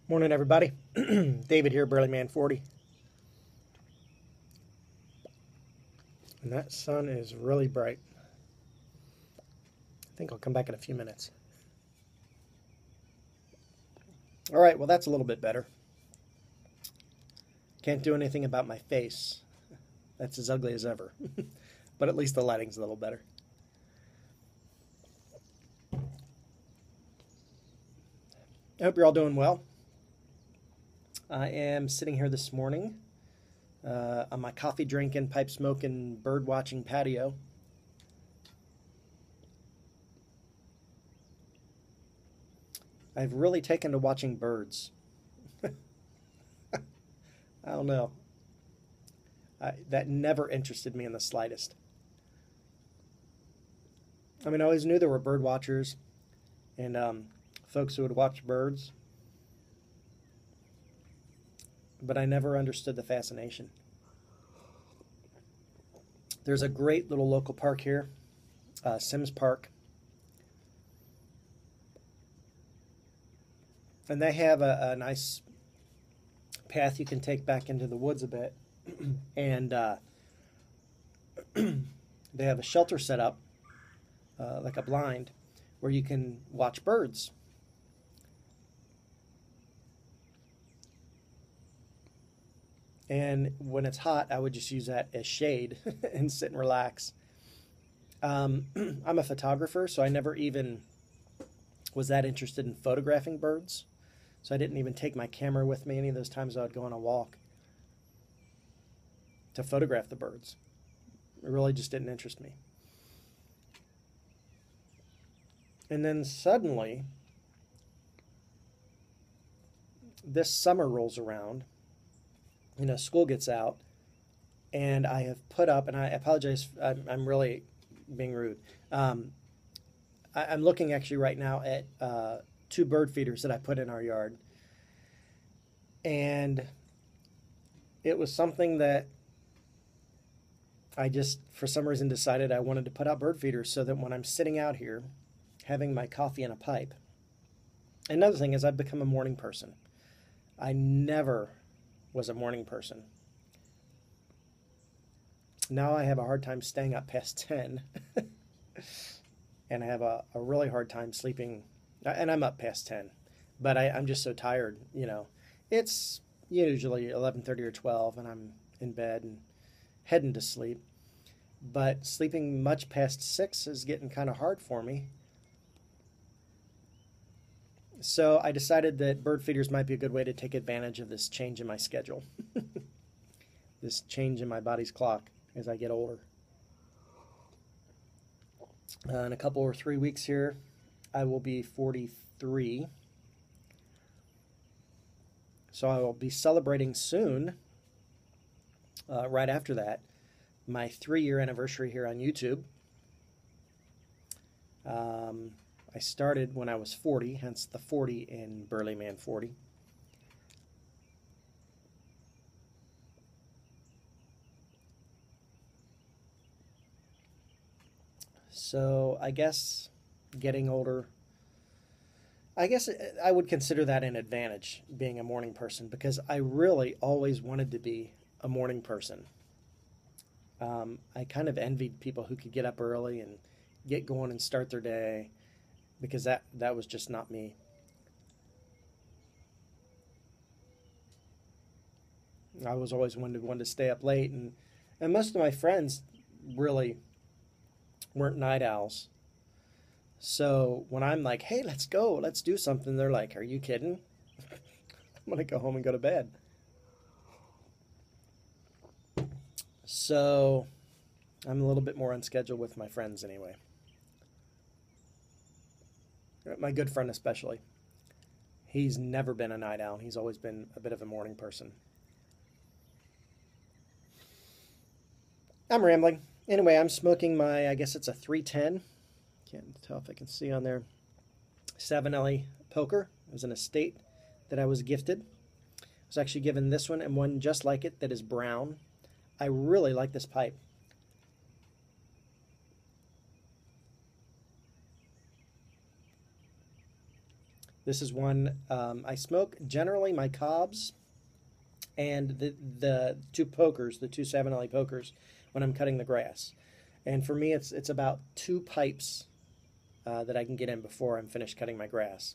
Morning, everybody. David here, Burly Man 40. And that sun is really bright. I think I'll come back in a few minutes. All right, well, that's a little bit better. Can't do anything about my face. That's as ugly as ever. But at least the lighting's a little better. I hope you're all doing well. I am sitting here this morning on my coffee drinking, pipe smoking, bird watching patio. I've really taken to watching birds. I don't know. That never interested me in the slightest. I mean, I always knew there were bird watchers and folks who would watch birds, but I never understood the fascination. There's a great little local park here, Sims Park, and they have a nice path you can take back into the woods a bit, and they have a shelter set up, like a blind, where you can watch birds. And when it's hot, I would just use that as shade and sit and relax. I'm a photographer, so I never even was that interested in photographing birds. So I didn't even take my camera with me any of those times I would go on a walk to photograph the birds. It really just didn't interest me. And then suddenly, this summer rolls around. School gets out, and I have put up, and I apologize, I'm really being rude. I'm looking actually right now at two bird feeders that I put in our yard. And it was something that I just, for some reason, decided I wanted to put out bird feeders so that when I'm sitting out here having my coffee and a pipe. Another thing is I've become a morning person. I never was a morning person. Now I have a hard time staying up past 10. And I have a really hard time sleeping. And I'm up past 10. But I'm just so tired, It's usually 11:30 or 12 and I'm in bed and heading to sleep. But sleeping much past 6 is getting kind of hard for me. So I decided that bird feeders might be a good way to take advantage of this change in my schedule. This change in my body's clock as I get older. In a couple or 3 weeks here, I will be 43. So I will be celebrating soon, right after that, my 3-year anniversary here on YouTube. I started when I was 40, hence the 40 in Burly Man 40. So I guess getting older, I guess I would consider that an advantage, being a morning person, because I really always wanted to be a morning person. I kind of envied people who could get up early and get going and start their day, because that was just not me. I was always one to stay up late, and most of my friends really weren't night owls. So when I'm like, hey, let's go, let's do something, they're like, are you kidding? I'm going to go home and go to bed. So I'm a little bit more on schedule with my friends anyway. My good friend especially. He's never been a night owl. He's always been a bit of a morning person. I'm rambling. Anyway, I'm smoking my, I guess it's a 310. Can't tell if I can see on there. 7LE poker. It was an estate that I was gifted. I was actually given this one and one just like it that is brown. I really like this pipe. This is one I smoke generally my cobs and the two pokers, the two Savinelli pokers, when I'm cutting the grass. And for me, it's about 2 pipes that I can get in before I'm finished cutting my grass.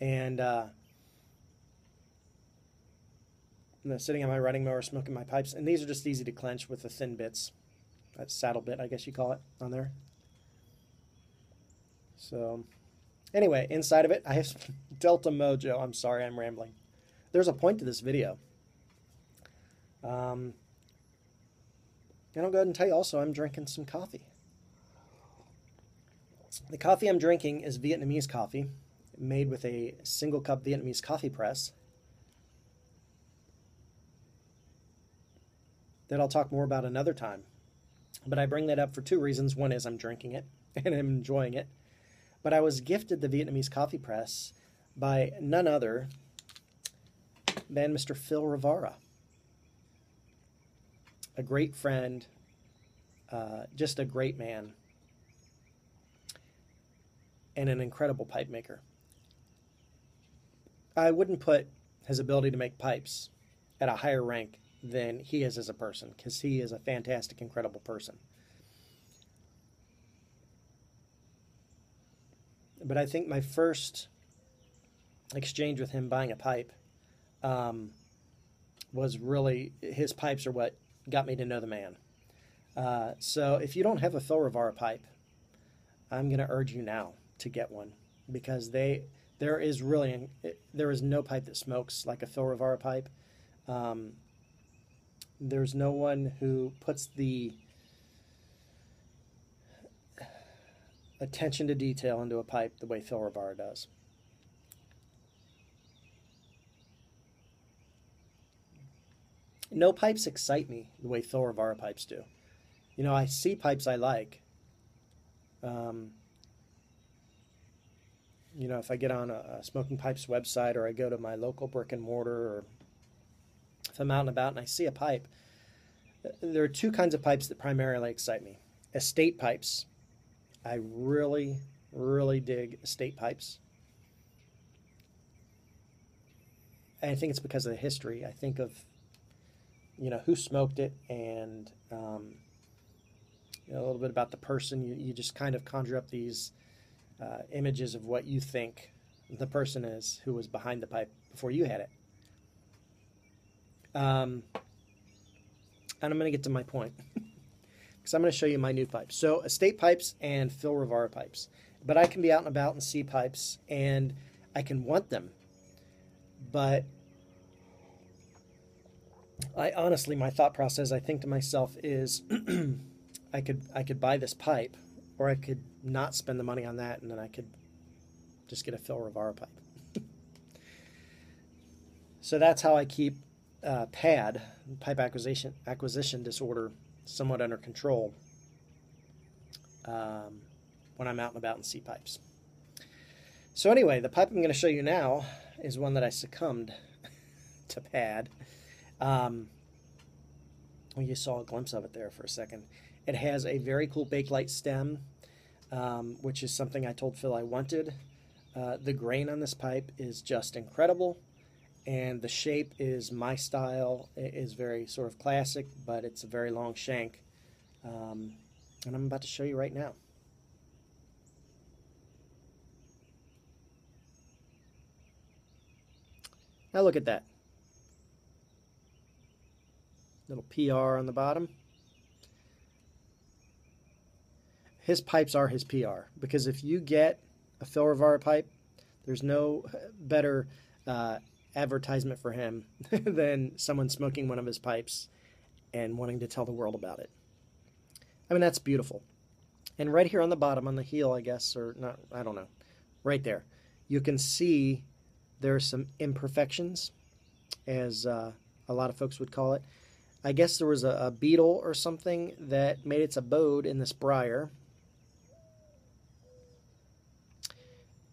And I'm sitting on my riding mower smoking my pipes, and these are just easy to clench with the thin bits. That saddle bit, I guess you call it, on there. So, anyway, inside of it, I have Delta Mojo. I'm sorry, I'm rambling. There's a point to this video. And I'll go ahead and tell you also, I'm drinking some coffee. The coffee I'm drinking is Vietnamese coffee, made with a single cup Vietnamese coffee press that I'll talk more about another time. But I bring that up for 2 reasons. One is I'm drinking it and I'm enjoying it. But I was gifted the Vietnamese coffee press by none other than Mr. Phil Rivara, a great friend, just a great man, and an incredible pipe maker. I wouldn't put his ability to make pipes at a higher rank than he is as a person, because he is a fantastic, incredible person. But I think my first exchange with him buying a pipe was really, his pipes are what got me to know the man. So if you don't have a Phil Rivara pipe, I'm going to urge you now to get one, because there is no pipe that smokes like a Phil Rivara pipe. There's no one who puts the attention to detail into a pipe the way Phil Rivara does. No pipes excite me the way Phil Rivara pipes do. You know, I see pipes I like. You know, if I get on a Smoking Pipes website, or I go to my local brick and mortar, or if I'm out and about and I see a pipe, there are 2 kinds of pipes that primarily excite me. Estate pipes. I really, really dig estate pipes. And I think it's because of the history. I think of, you know, who smoked it, and you know, a little bit about the person. You just kind of conjure up these images of what you think the person is who was behind the pipe before you had it. And I'm going to get to my point, because I'm going to show you my new pipes. So estate pipes and Phil Rivara pipes. But I can be out and about and see pipes, and I can want them. But I honestly, my thought process, I think to myself, is I could buy this pipe, or I could not spend the money on that, and then I could just get a Phil Rivara pipe. So that's how I keep PAD, pipe acquisition disorder, somewhat under control when I'm out and about and see pipes. So anyway, the pipe I'm going to show you now is one that I succumbed to PAD. Well, you saw a glimpse of it there for a second. It has a very cool Bakelite stem, which is something I told Phil I wanted. The grain on this pipe is just incredible, and the shape is my style. It is very sort of classic, but it's a very long shank, and I'm about to show you right now. Now look at that. Little PR on the bottom. His pipes are his PR, because if you get a Phil Rivara pipe, there's no better advertisement for him than someone smoking one of his pipes and wanting to tell the world about it. I mean, that's beautiful. And right here on the bottom, on the heel, I guess, or not, I don't know, right there, you can see there are some imperfections, as a lot of folks would call it. I guess there was a beetle or something that made its abode in this briar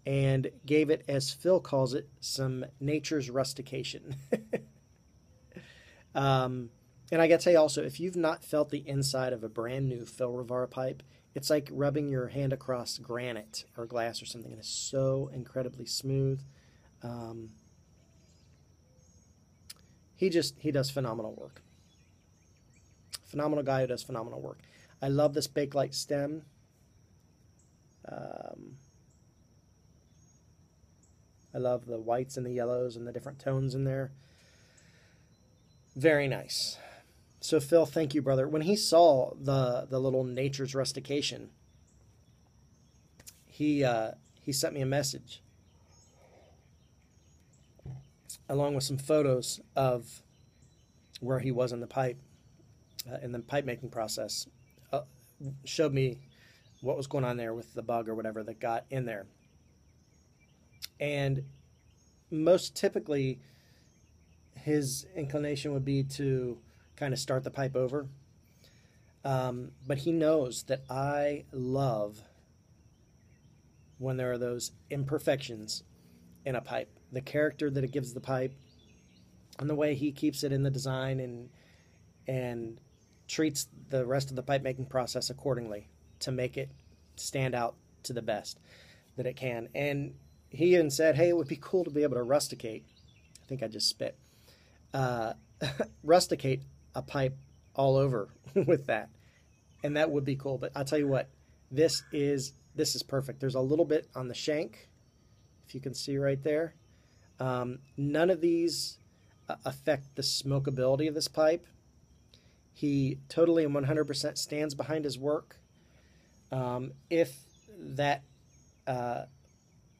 and gave it, as Phil calls it, some nature's rustication. And I got to tell you also, if you've not felt the inside of a brand new Phil Rivara pipe, it's like rubbing your hand across granite or glass or something. It is so incredibly smooth. Um, he does phenomenal work. Phenomenal guy who does phenomenal work. I love this Bakelite stem. I love the whites and the yellows and the different tones in there. Very nice. So Phil, thank you, brother. When he saw the little Nature's Rustication, he sent me a message along with some photos of where he was in the pipe making process. Showed me what was going on there with the bug or whatever that got in there. And most typically, his inclination would be to kind of start the pipe over. But he knows that I love when there are those imperfections in a pipe. The character that it gives the pipe and the way he keeps it in the design and treats the rest of the pipe making process accordingly to make it stand out to the best that it can. And he even said, hey, it would be cool to be able to rusticate. I think I just spit. Rusticate a pipe all over with that. And that would be cool. But I'll tell you what, this is perfect. There's a little bit on the shank, if you can see right there. None of these affect the smokability of this pipe. He totally and 100% stands behind his work. If that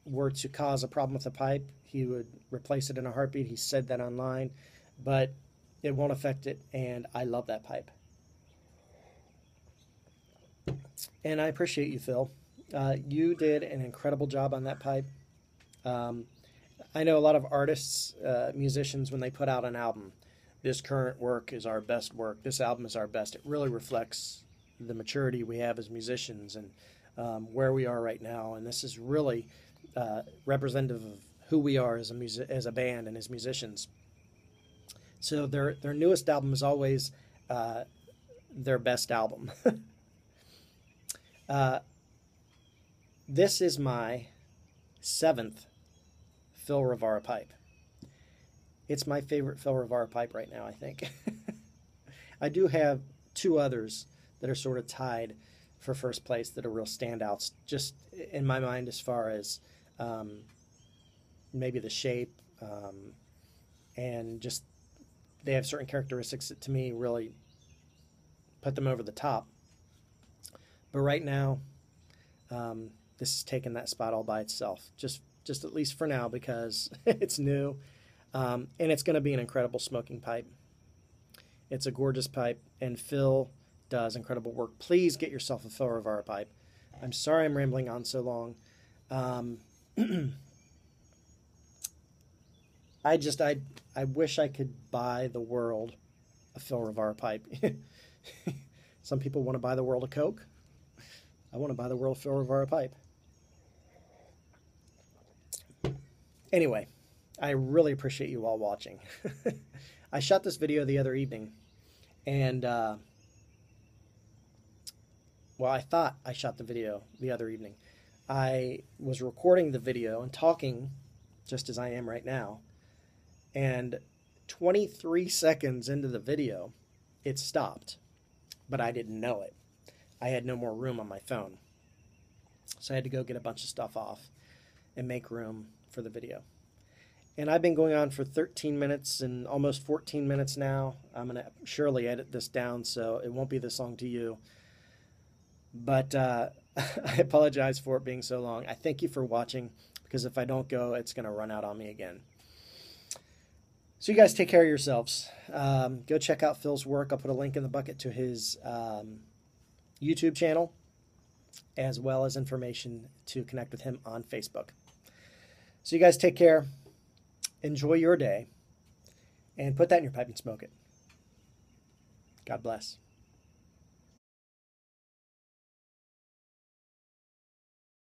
were to cause a problem with the pipe, he would replace it in a heartbeat. He said that online, but it won't affect it, and I love that pipe. And I appreciate you, Phil. You did an incredible job on that pipe. I know a lot of artists, musicians, when they put out an album, this current work is our best work, this album is our best. It really reflects the maturity we have as musicians and where we are right now. And this is really representative of who we are as a band and as musicians. So their newest album is always their best album. This is my 7th Phil Rivara pipe. It's my favorite Phil Rivara pipe right now, I think. I do have 2 others that are sort of tied for first place that are real standouts, just in my mind as far as maybe the shape and just they have certain characteristics that to me really put them over the top. But right now, this is taking that spot all by itself, just at least for now, because it's new. And it's going to be an incredible smoking pipe. It's a gorgeous pipe, and Phil does incredible work. Please get yourself a Phil Rivara pipe. I'm sorry I'm rambling on so long. I wish I could buy the world a Phil Rivara pipe. Some people want to buy the world a Coke. I want to buy the world a Phil Rivara pipe. Anyway, I really appreciate you all watching. I shot this video the other evening, and well, I thought I shot the video the other evening. I was recording the video and talking just as I am right now, and 23 seconds into the video, it stopped, but I didn't know it. I had no more room on my phone, so I had to go get a bunch of stuff off and make room for the video. And I've been going on for 13 minutes and almost 14 minutes now. I'm going to surely edit this down so it won't be this long to you. But I apologize for it being so long. I thank you for watching, because if I don't go, it's going to run out on me again. So you guys take care of yourselves. Go check out Phil's work. I'll put a link in the bucket to his YouTube channel, as well as information to connect with him on Facebook. So you guys take care. Enjoy your day, and put that in your pipe and smoke it. God bless.